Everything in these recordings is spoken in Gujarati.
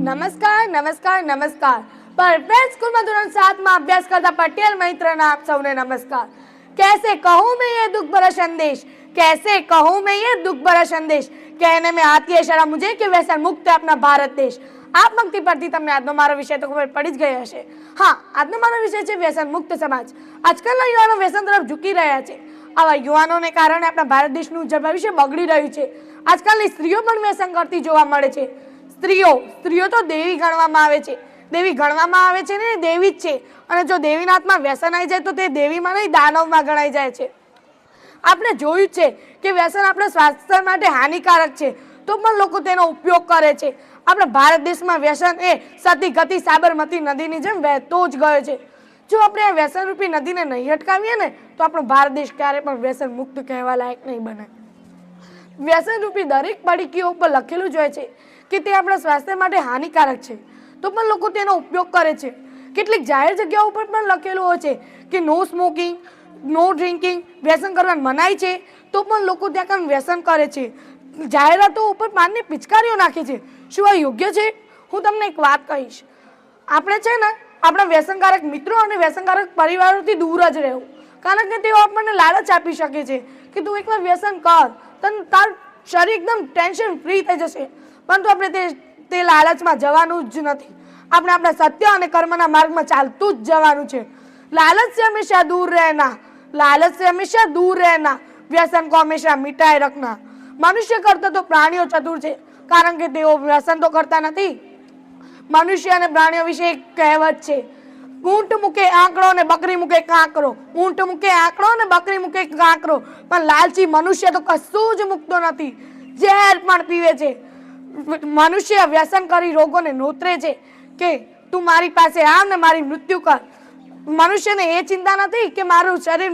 नमस्कार नमस्कार नमस्कार। परफेक्ट स्कूल में धोरण 7 में अभ्यास करता पटेल मित्र ना आप सबने नमस्कार। कैसे कहूँ मैं ये दुख भरा संदेश, कैसे कहूँ मैं ये दुख भरा संदेश, कहने में आती है शर्म मुझे कि व्यसन मुक्त है अपना भारत देश। आप पंक्ति परથી તમને આજનો મારો વિષય તો ખબર પડી જ ગઈ હશે। હા, આજનો મારો વિષય છે વ્યસન મુક્ત સમાજ। આજકાલના યુવાનો વ્યસન તરફ ઝૂકી રહ્યા છે। આવા યુવાનોને કારણે આપણા ભારત દેશનું ભવિષ્ય બગડી રહ્યું છે। આજકાલની સ્ત્રીઓ પણ વ્યસન કરતી જોવા મળે છે। સ્ત્રીઓ તો દેવી ગણવામાં આવે છે, દેવી ગણવામાં આવે છે ને દેવી જ છે। અને જો દેવીના હાથમાં વ્યસન આવી જાય તો તે દેવીમાં નહીં દાનવમાં ગણાઈ જાય છે। આપણે જોયું છે કે વ્યસન આપણા સ્વાસ્થ્ય માટે હાનિકારક છે તો પણ લોકો તેનો ઉપયોગ કરે છે। આપણા ભારત દેશમાં વ્યસન એ સતી ગતિ સાબરમતી નદીની જેમ વહેતો જ ગયો છે। જો આપણે આ વ્યસન રૂપી નદીને નહીં અટકાવીએ ને તો આપણો ભારત દેશ ક્યારે પણ વ્યસન મુક્ત કહેવા લાયક નહીં બને। વ્યસન રૂપી દરેક પડીકીઓ ઉપર લખેલું જ હોય છે કે તે આપણા સ્વાસ્થ્ય માટે હાનિકારક છે તો પણ લોકો તેનો ઉપયોગ કરે છે। કેટલીક જાહેર જગ્યાઓ ઉપર પણ લખેલું હોય છે કે નો સ્મોકિંગ, નો ડ્રિંકિંગ, વ્યસન કરવાની મનાઈ છે તો પણ લોકો ત્યાં કામ વ્યસન કરે છે। જાહેરાતો ઉપર પાનની પિચકારીઓ નાખે છે। શું આ યોગ્ય છે? હું તમને એક વાત કહીશ। આપણે છે ને આપણા વ્યસનકારક મિત્રો અને વ્યસનકારક પરિવારોથી દૂર જ રહેવું, કારણ કે તેઓ આપણને લાલચ આપી શકે છે કે તું એકવાર વ્યસન કર, તારું શરીર એકદમ ટેન્શન ફ્રી થઈ જશે, પરંતુ આપણે તે લાલચમાં જવાનું જ નથી। આપણે આપણા સત્ય અને કર્મના માર્ગમાં ચાલતું જ જવાનું છે। लालच से हमेशा दूर रहना, लालच से हमेशा दूर रहना, व्यसन को हमेशा मिटाए रखना। मनुष्य करता तो प्राणियों चतुर છે કારણ કે તેઓ વ્યસન તો કરતા નથી। મનુષ્ય અને પ્રાણીઓ વિશે એક કહેવત છે, ઊંટ મૂકે આંકડો અને બકરી મૂકે કાંકરો, ઊંટ મૂકે આંકડો અને બકરી મૂકે કાંકરો, પણ લાલચી મનુષ્ય તો કશું જ મૂકતો નથી, ઝેર પણ પીવે છે। મનુષ્ય વ્યસન કરી રોગોને નોતરે છે કે તું મારી પાસે આવ ને મારી મૃત્યુ કર। મનુષ્યને એ ચિંતા નથી કે મારું શરીર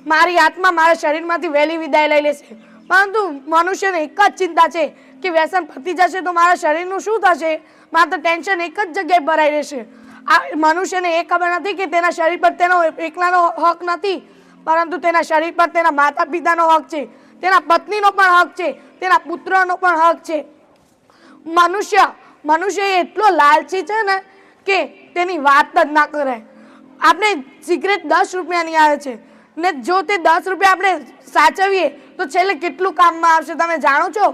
મારી આત્મા મારા શરીરમાંથી વહેલી વિદાય લઈ લેશે, પરંતુ મનુષ્યને એક જ ચિંતા છે કે વ્યસન પતી જશે તો મારા શરીરનું શું થશે, માત્ર ટેન્શન એક જ જગ્યાએ ભરાઈ રહેશે। આ મનુષ્યને એ ખબર નથી કે તેના શરીર પર તેનો એકલાનો હક નથી, પરંતુ તેના શરીર પર તેના માતા પિતાનો હક છે, તેના પત્નીનો પણ હક છે, તેના પુત્રનો પણ હક છે। મનુષ્ય એટલો લાલચી છે ને કે તેની વાત જ ના કરાય। આપણે સિગરેટ 10 રૂપિયાની આવે છે ને જો તે 10 રૂપિયા આપણે સાચવીએ તો છેલ્લે કેટલું કામમાં આવશે તમે જાણો છો?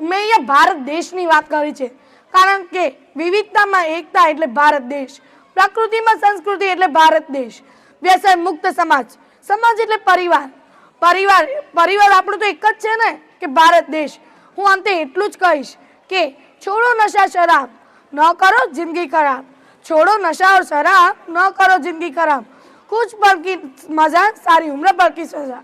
મેં અહીંયા ભારત દેશની વાત કરી છે, કારણ કે વિવિધતામાં એકતા એટલે ભારત દેશ, પ્રકૃતિમાં સંસ્કૃતિ એટલે ભારત દેશ। વ્યસન મુક્ત સમાજ, સમાજ એટલે પરિવાર આપણું તો એક જ છે ને કે ભારત દેશ। હું અંતે એટલું જ કહીશ કે छोड़ो नशा शराब, न करो जिंदगी खराब, छोड़ो नशा और शराब, न करो जिंदगी खराब, कुछ पल की मजा सारी उम्र भर की सजा।